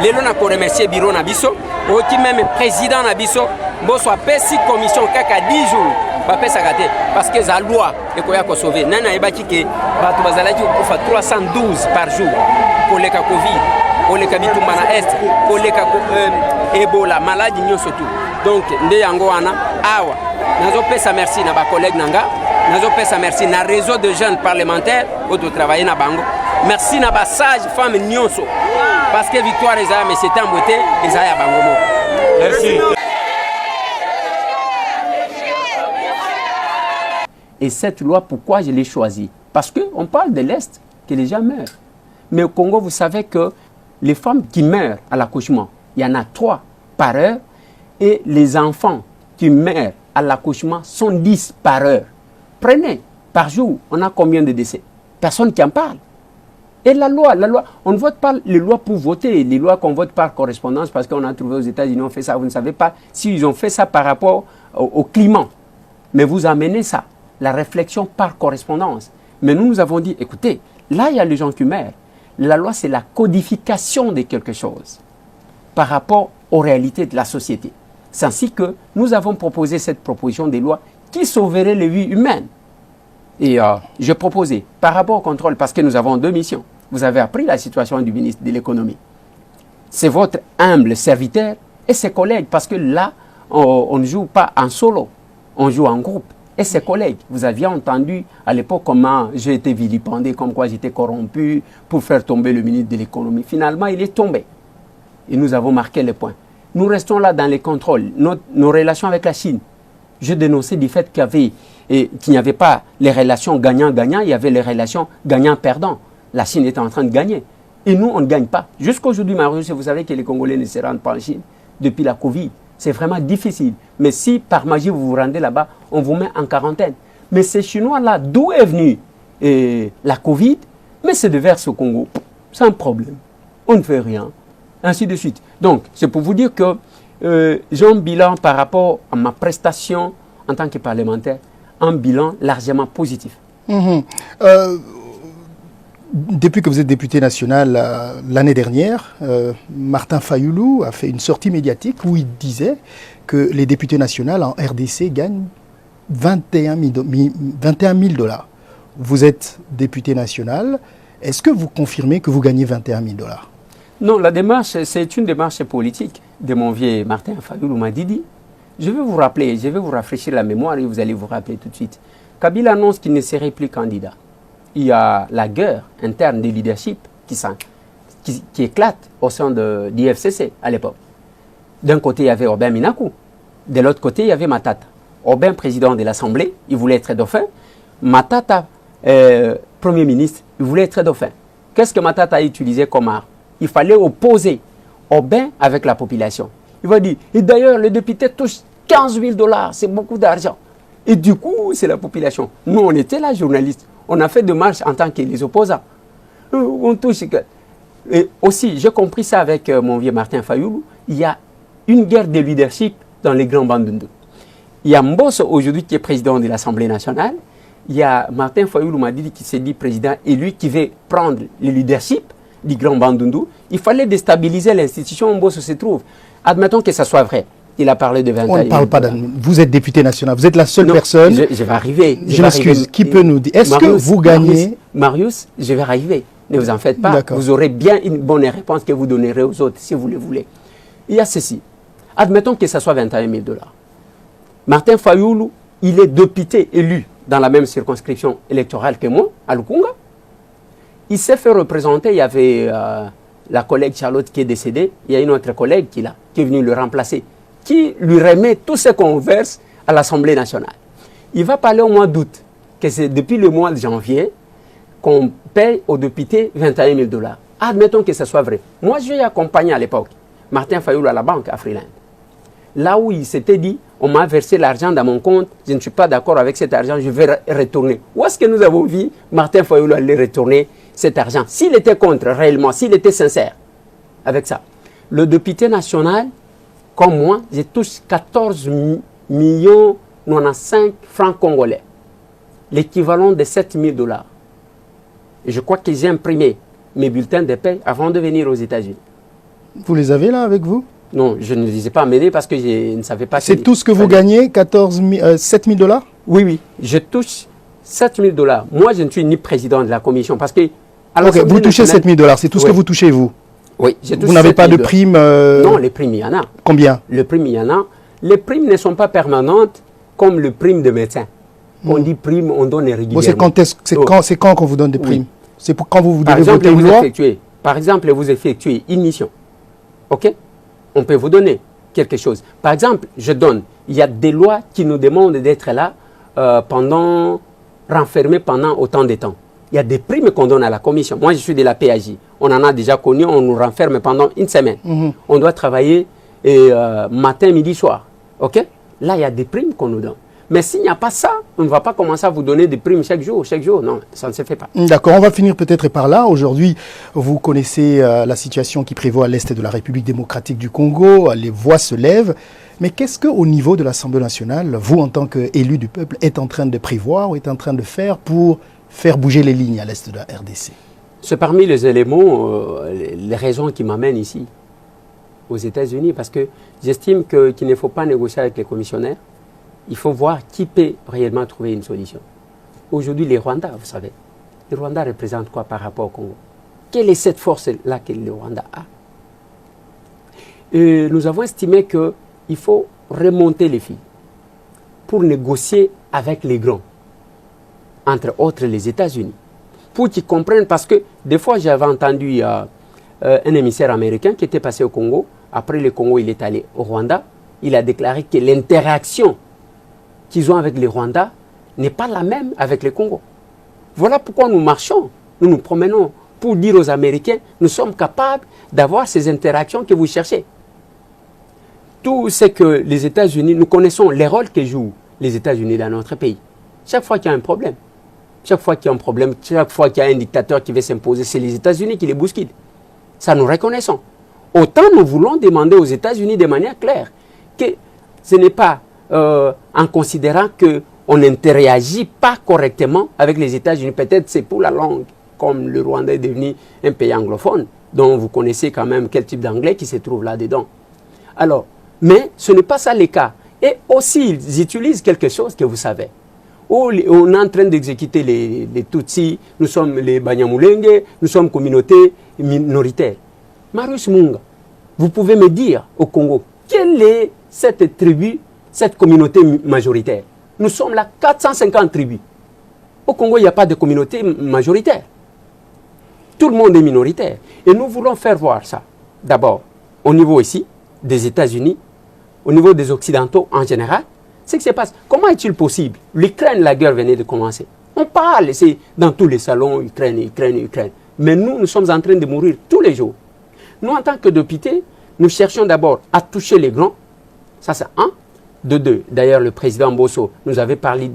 Lelo na ko remercier bureau na biso oti même président na biso boso apesi commission kaka 10 jours bapesaka te parce que za loi ekoya ko sauver nana ebaki ke bato bazalaki kokufa 312 par jour koleka covid koleka bitumba na est koleka ebola maladie nyonso tout donc nde yango wana awa nazopesa merci na ba collègue nanga nazopesa merci na réseau de jeunes parlementaires oto travailler na bango merci na ba sage femme nyonso parce que victoire eza mais c'est embouté eza ya bango mo merci. Et cette loi, pourquoi je l'ai choisie? Parce qu'on parle de l'Est, que les gens meurent. Mais au Congo, vous savez que les femmes qui meurent à l'accouchement, il y en a 3 par heure. Et les enfants qui meurent à l'accouchement sont 10 par heure. Prenez, par jour, on a combien de décès? Personne qui en parle. Et la loi, on ne vote pas les lois pour voter. Les lois qu'on vote par correspondance, parce qu'on a trouvé aux États-Unis, on fait ça. Vous ne savez pas s'ils ont fait ça par rapport au climat. Mais vous amenez ça. La réflexion par correspondance. Mais nous avons dit, écoutez, là, il y a les gens qui meurent. La loi, c'est la codification de quelque chose par rapport aux réalités de la société. C'est ainsi que nous avons proposé cette proposition de loi qui sauverait les vies humaines. Et j'ai proposé, par rapport au contrôle, parce que nous avons 2 missions. Vous avez appris la situation du ministre de l'économie. c'est votre humble serviteur et ses collègues, parce que là, on ne joue pas en solo, on joue en groupe. Et ses collègues, vous aviez entendu à l'époque comment j'ai été vilipendé, comme quoi j'étais corrompu pour faire tomber le ministre de l'économie. Finalement, il est tombé. Et nous avons marqué les points. Nous restons là dans les contrôles, nos relations avec la Chine. Je dénonçais du fait qu'il n'y avait pas les relations gagnant-gagnant, il y avait les relations gagnant-perdant. La Chine était en train de gagner. Et nous, on ne gagne pas. Jusqu'aujourd'hui, Marius, vous savez que les Congolais ne se rendent pas en Chine depuis la Covid. C'est vraiment difficile. Mais si par magie vous vous rendez là-bas, on vous met en quarantaine. Mais ces Chinois-là, d'où est venue la Covid? Mais c'est de vers au Congo, sans problème. On ne fait rien. Ainsi de suite. Donc, c'est pour vous dire que j'ai un bilan par rapport à ma prestation en tant que parlementaire, un bilan largement positif. Depuis que vous êtes député national l'année dernière, Martin Fayulu a fait une sortie médiatique où il disait que les députés nationaux en RDC gagnent 21 000 $. Vous êtes député national. Est-ce que vous confirmez que vous gagnez 21 000 $? Non, la démarche, c'est une démarche politique de mon vieux Martin Fayulu Madidi. Je vais vous rappeler, je vais vous rafraîchir la mémoire et vous allez vous rappeler tout de suite. Kabila annonce qu'il ne serait plus candidat. Il y a la guerre interne de leadership qui éclate au sein de l'IFCC à l'époque. D'un côté, il y avait Aubin Minakou. De l'autre côté, il y avait Matata. Aubin, président de l'Assemblée, il voulait être dauphin. Matata, Premier ministre, il voulait être dauphin. Qu'est-ce que Matata a utilisé comme arme? Il fallait opposer Aubin avec la population. Il va dire, et d'ailleurs, le député touche 15 000 $, c'est beaucoup d'argent. Et du coup, c'est la population. Nous, on était là, journalistes. On a fait des marches en tant que les opposants. On touche. Et aussi, j'ai compris ça avec mon vieux Martin Fayulu. Il y a une guerre de leadership dans les grands Bandundu. Il y a Mbosso aujourd'hui qui est président de l'Assemblée nationale. Il y a Martin Fayulu Madidi qui s'est dit président et lui qui veut prendre le leadership du grand Bandundu. Il fallait déstabiliser l'institution où Mbosso se trouve. Admettons que ça soit vrai. Il a parlé de 20 ans. On ne parle pas vous êtes député national, vous êtes la seule personne. Je vais arriver. Je m'excuse. Qui peut nous dire? Est-ce que vous gagnez? Marius, je vais arriver. Ne vous en faites pas. Vous aurez bien une bonne réponse que vous donnerez aux autres si vous le voulez. Il y a ceci. Admettons que ça soit 21 000 $. Martin Fayulu, il est député élu dans la même circonscription électorale que moi, à Lukunga. Il s'est fait représenter. Il y avait la collègue Charlotte qui est décédée. Il y a une autre collègue qui est venue le remplacer, qui lui remet tout ce qu'on verse à l'Assemblée nationale. Il va parler au mois d'août, que c'est depuis le mois de janvier qu'on paye aux députés 21 000 $. Admettons que ce soit vrai. Moi, j'ai accompagné à l'époque Martin Fayulu à la banque à Freeland. Là où il s'était dit, on m'a versé l'argent dans mon compte, je ne suis pas d'accord avec cet argent, je vais retourner. Où est-ce que nous avons vu Martin Fayulu aller retourner cet argent? S'il était contre réellement, s'il était sincère avec ça. Le député national, comme moi, je touche 14 95 francs congolais, l'équivalent de 7 000 $. Et je crois que j'ai imprimé mes bulletins de paie avant de venir aux États-Unis. Vous les avez là avec vous? Non, je ne les ai pas amenés parce que je ne savais pas. C'est tout ce que vous gagnez, 7 000 $? Oui, oui, je touche 7 000 $. Moi, je ne suis ni président de la commission parce que... Ok, vous touchez 7 000 $, c'est tout ce que vous touchez, vous? Oui, vous n'avez pas de primes Non, les primes, il y en a. Combien? Les primes, il y en a. Les primes ne sont pas permanentes comme le prime de médecin. On dit prime, on donne régulièrement. C'est quand qu'on vous donne des primes? C'est pour quand vous devez voter une loi? Par exemple, vous effectuez une mission. OK? On peut vous donner quelque chose. Par exemple, il y a des lois qui nous demandent d'être là renfermés pendant autant de temps. Il y a des primes qu'on donne à la commission. Moi, je suis de la PAJ. On en a déjà connu, on nous renferme pendant une semaine. On doit travailler matin, midi, soir. OK? Là, il y a des primes qu'on nous donne. Mais s'il n'y a pas ça, on ne va pas commencer à vous donner des primes chaque jour. Non, ça ne se fait pas. D'accord, on va finir peut-être par là. Aujourd'hui, vous connaissez la situation qui prévaut à l'est de la République démocratique du Congo. Les voix se lèvent. Mais qu'est-ce qu'au niveau de l'Assemblée nationale, vous, en tant qu'élu du peuple, êtes en train de prévoir ou êtes en train de faire pour faire bouger les lignes à l'est de la RDC? C'est parmi les éléments, les raisons qui m'amènent ici, aux États-Unis, parce que j'estime qu'il ne faut pas négocier avec les commissionnaires. Il faut voir qui peut réellement trouver une solution. Aujourd'hui, les Rwandais, vous savez, les Rwandais représentent quoi par rapport au Congo? Quelle est cette force-là que le Rwanda a? nous avons estimé qu'il faut remonter les filles pour négocier avec les grands, entre autres les États-Unis, pour qu'ils comprennent, parce que des fois j'avais entendu un émissaire américain qui était passé au Congo. Après le Congo, il est allé au Rwanda. Il a déclaré que l'interaction qu'ils ont avec les Rwandais n'est pas la même avec le Congo. Voilà pourquoi nous marchons, nous nous promenons pour dire aux Américains, nous sommes capables d'avoir ces interactions que vous cherchez. Tout ce que les États-Unis, nous connaissons les rôles que jouent les États-Unis dans notre pays. Chaque fois qu'il y a un problème, chaque fois qu'il y a un problème, chaque fois qu'il y a un dictateur qui veut s'imposer, c'est les États-Unis qui les bousculent. Ça, nous reconnaissons. Autant nous voulons demander aux États-Unis de manière claire que ce n'est pas en considérant qu'on n'interagit pas correctement avec les États-Unis. Peut-être c'est pour la langue, comme le Rwanda est devenu un pays anglophone, dont vous connaissez quand même quel type d'anglais qui se trouve là-dedans. Alors, mais ce n'est pas ça le cas. Et aussi, ils utilisent quelque chose que vous savez. On est en train d'exécuter les Tutsis, nous sommes les Banyamulenge, nous sommes communautés minoritaires. Marius Munga, vous pouvez me dire au Congo, quelle est cette tribu, cette communauté majoritaire? Nous sommes là 450 tribus. Au Congo, il n'y a pas de communauté majoritaire. Tout le monde est minoritaire. Et nous voulons faire voir ça. D'abord, au niveau ici, des États-Unis, au niveau des Occidentaux en général, ce qui se passe. Comment est-il possible? L'Ukraine, la guerre venait de commencer. On parle, c'est dans tous les salons, Ukraine, Ukraine, Ukraine. Mais nous sommes en train de mourir tous les jours. Nous, en tant que députés, nous cherchons d'abord à toucher les grands. Ça, c'est un. De deux, d'ailleurs, le président Bosso nous avait parlé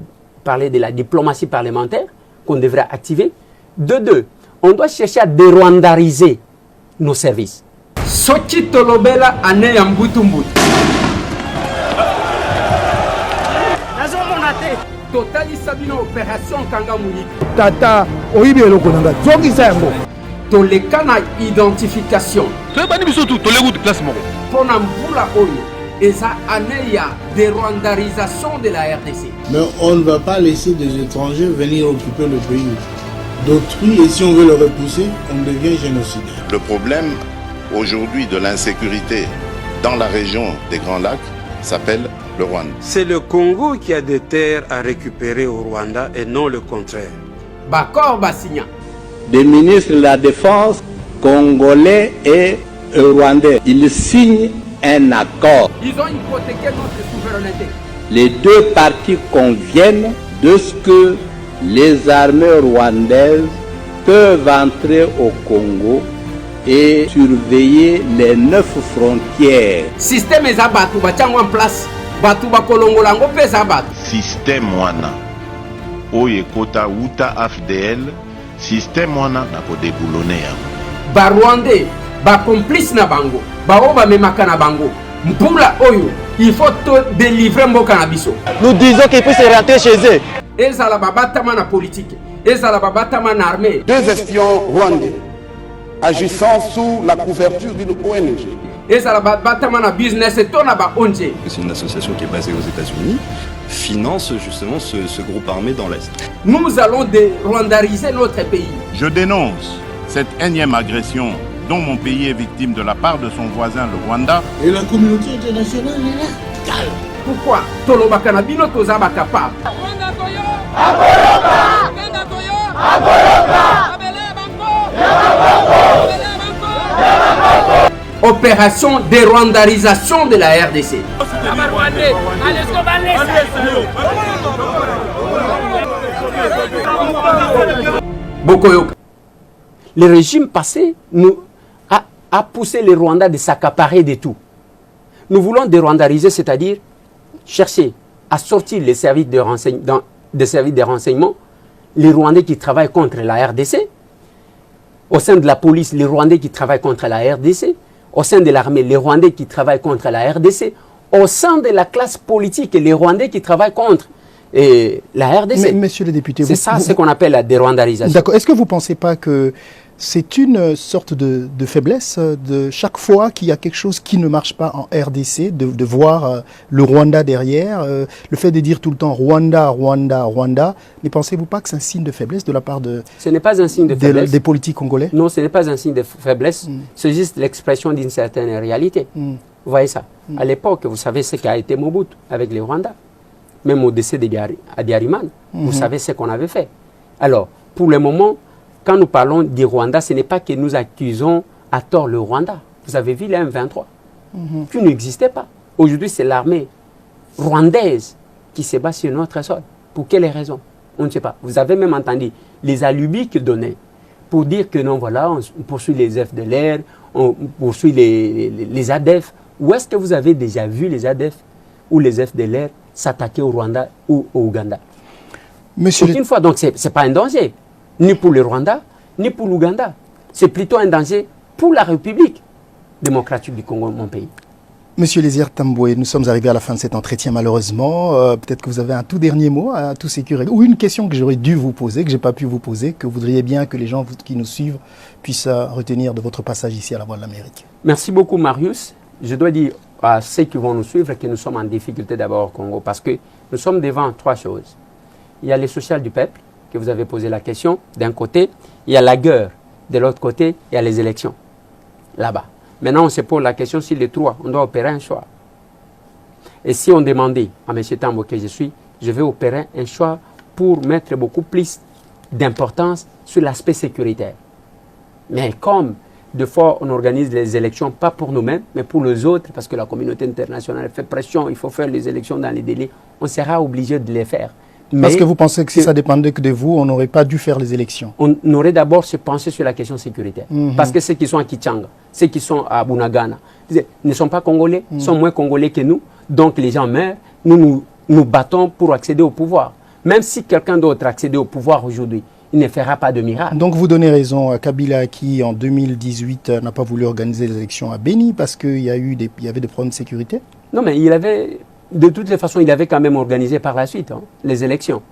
de la diplomatie parlementaire qu'on devrait activer. De deux, on doit chercher à dérwandariser nos services. Soki tolobela ane ya mbutumbutu. Totali sabino opération kanga muniki. Tata, oyibi eloko nanga. Zoki sa yango. Toleka na identification. Toyebani biso tu tolegu de classe moko. Pona mbula oyo eza ane ya dérwandarisation de la RDC. Mais on ne va pas laisser des étrangers venir occuper le pays d'autrui, et si on veut le repousser, on devient génocidaire. Le problème aujourd'hui de l'insécurité dans la région des Grands Lacs s'appelle le Rwanda. C'est le Congo qui a des terres à récupérer au Rwanda et non le contraire. Bakor Basigna. Des ministres de la Défense congolais et rwandais, ils signent un accord. Ils ont hypothéqué notre souveraineté. Les deux parties conviennent de ce que les armées rwandaises peuvent entrer au Congo et surveiller les 9 frontières. Système ezabatu bachango en place. Batu bakolongola ngo pesa batu. Système wana oye kota uta AFDL, système wana na ko déboulonner yango. Ba Rwandais, ba complice na bango, ba oba memaka na bango. Mpula oyo, il faut délivrer mboka na biso. Nous disons qu'ils puissent rentrer chez eux. Ezala babatama na politique, ezala babatama na armée. Deux espions rwandais agissant sous la couverture d'une ONG. Ezala babatama na business et tona ba ONG. C'est une association qui est basée aux États-Unis, finance justement ce groupe armé dans l'Est. Nous allons dérwandariser notre pays. Je dénonce cette énième agression dont mon pays est victime de la part de son voisin le Rwanda. Et la communauté internationale est là. Calme. Pourquoi tolobaka na bino tozaba capable. Rwanda toyo. Aboloka. Rwanda toyo. Aboloka. Abele banko. Opération dérwandarisation de la RDC. Bokoyoka. Le régime passé a poussé les Rwandais de s'accaparer de tout. Nous voulons dérwandariser, c'est-à-dire chercher à sortir les services de renseignement, les Rwandais qui travaillent contre la RDC, au sein de la police, les Rwandais qui travaillent contre la RDC, au sein de l'armée, les Rwandais qui travaillent contre la RDC, au sein de la classe politique, les Rwandais qui travaillent contre la RDC. Monsieur le député, c'est ça ce qu'on appelle la dérwandarisation. D'accord. Est-ce que vous ne pensez pas que C'est une sorte de faiblesse de chaque fois qu'il y a quelque chose qui ne marche pas en RDC, de voir le Rwanda derrière, le fait de dire tout le temps Rwanda, Rwanda, Rwanda. Ne pensez-vous pas que c'est un signe de faiblesse de la part ce n'est pas un signe de faiblesse. Des politiques congolais? Non, ce n'est pas un signe de faiblesse, c'est juste l'expression d'une certaine réalité. Vous voyez ça? À l'époque, vous savez ce qu'a été Mobutu avec les Rwandais. Même au décès d'Adiariman, vous savez ce qu'on avait fait. Alors, pour le moment, quand nous parlons du Rwanda, ce n'est pas que nous accusons à tort le Rwanda. Vous avez vu les M23, qui n'existait pas. Aujourd'hui, c'est l'armée rwandaise qui se bat sur notre sol. Pour quelles raisons? On ne sait pas. Vous avez même entendu les alibis qu'ils donnaient pour dire que non, voilà, on poursuit les FDLR, on poursuit les ADF. Où est-ce que vous avez déjà vu les ADF ou les FDLR s'attaquer au Rwanda ou au Ouganda? Aucune fois. Donc, ce n'est pas un danger, ni pour le Rwanda, ni pour l'Ouganda. C'est plutôt un danger pour la République démocratique du Congo, mon pays. Monsieur Eliezer Tambwe, nous sommes arrivés à la fin de cet entretien, malheureusement. Peut-être que vous avez un tout dernier mot à tout sécuriser, ou une question que j'aurais dû vous poser, que je n'ai pas pu vous poser, que vous voudriez bien que les gens qui nous suivent puissent retenir de votre passage ici à la Voix de l'Amérique. Merci beaucoup, Marius. Je dois dire à ceux qui vont nous suivre que nous sommes en difficulté d'abord au Congo, parce que nous sommes devant trois choses. Il y a les social du peuple, que vous avez posé la question, d'un côté. Il y a la guerre, de l'autre côté. Il y a les élections, là-bas. Maintenant, on se pose la question si les trois, on doit opérer un choix. Et si on demandait à M. Tambwe que je vais opérer un choix pour mettre beaucoup plus d'importance sur l'aspect sécuritaire. Mais comme deux fois on organise les élections, pas pour nous-mêmes, mais pour les autres, parce que la communauté internationale fait pression, il faut faire les élections dans les délais, on sera obligé de les faire. Parce que vous pensez que si ça dépendait que de vous, on n'aurait pas dû faire les élections? On aurait d'abord se pencher sur la question sécuritaire. Parce que ceux qui sont à Kichanga, ceux qui sont à Bunagana, ne sont pas congolais, sont moins congolais que nous. Donc les gens meurent, nous battons pour accéder au pouvoir. Même si quelqu'un d'autre accède au pouvoir aujourd'hui, il ne fera pas de miracle. Donc vous donnez raison à Kabila qui, en 2018, n'a pas voulu organiser les élections à Béni parce qu'il y avait des problèmes de sécurité? Non, mais il avait... De toutes les façons, il avait quand même organisé par la suite les élections.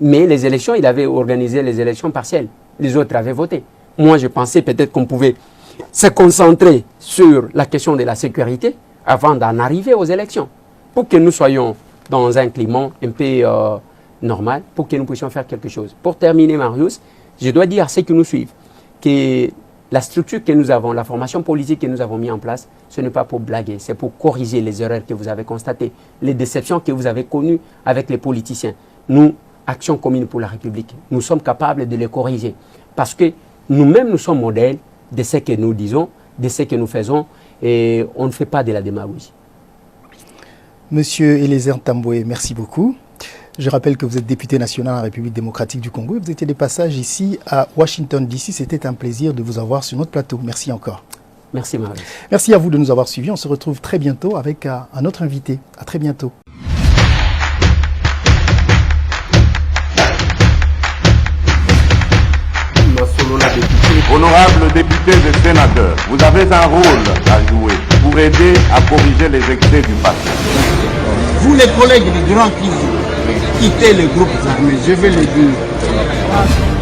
Mais les élections, il avait organisé les élections partielles. Les autres avaient voté. Moi, je pensais peut-être qu'on pouvait se concentrer sur la question de la sécurité avant d'en arriver aux élections. Pour que nous soyons dans un climat un peu normal, pour que nous puissions faire quelque chose. Pour terminer, Marius, je dois dire à ceux qui nous suivent que la structure que nous avons, la formation politique que nous avons mis en place, ce n'est pas pour blaguer, c'est pour corriger les erreurs que vous avez constatées, les déceptions que vous avez connues avec les politiciens. Nous, Action commune pour la République, nous sommes capables de les corriger parce que nous-mêmes, nous sommes modèles de ce que nous disons, de ce que nous faisons et on ne fait pas de la démagogie. Monsieur Eliezer Tambwe, merci beaucoup. Je rappelle que vous êtes député national en République démocratique du Congo et vous étiez de passage ici à Washington DC. C'était un plaisir de vous avoir sur notre plateau. Merci encore. Merci Marie. Merci à vous de nous avoir suivis. On se retrouve très bientôt avec un autre invité. À très bientôt. Honorables députés et sénateurs, vous avez un rôle à jouer pour aider à corriger les excès du passé. Vous les collègues du Grand Kivu, quittez les groupes armés, je vais le dire.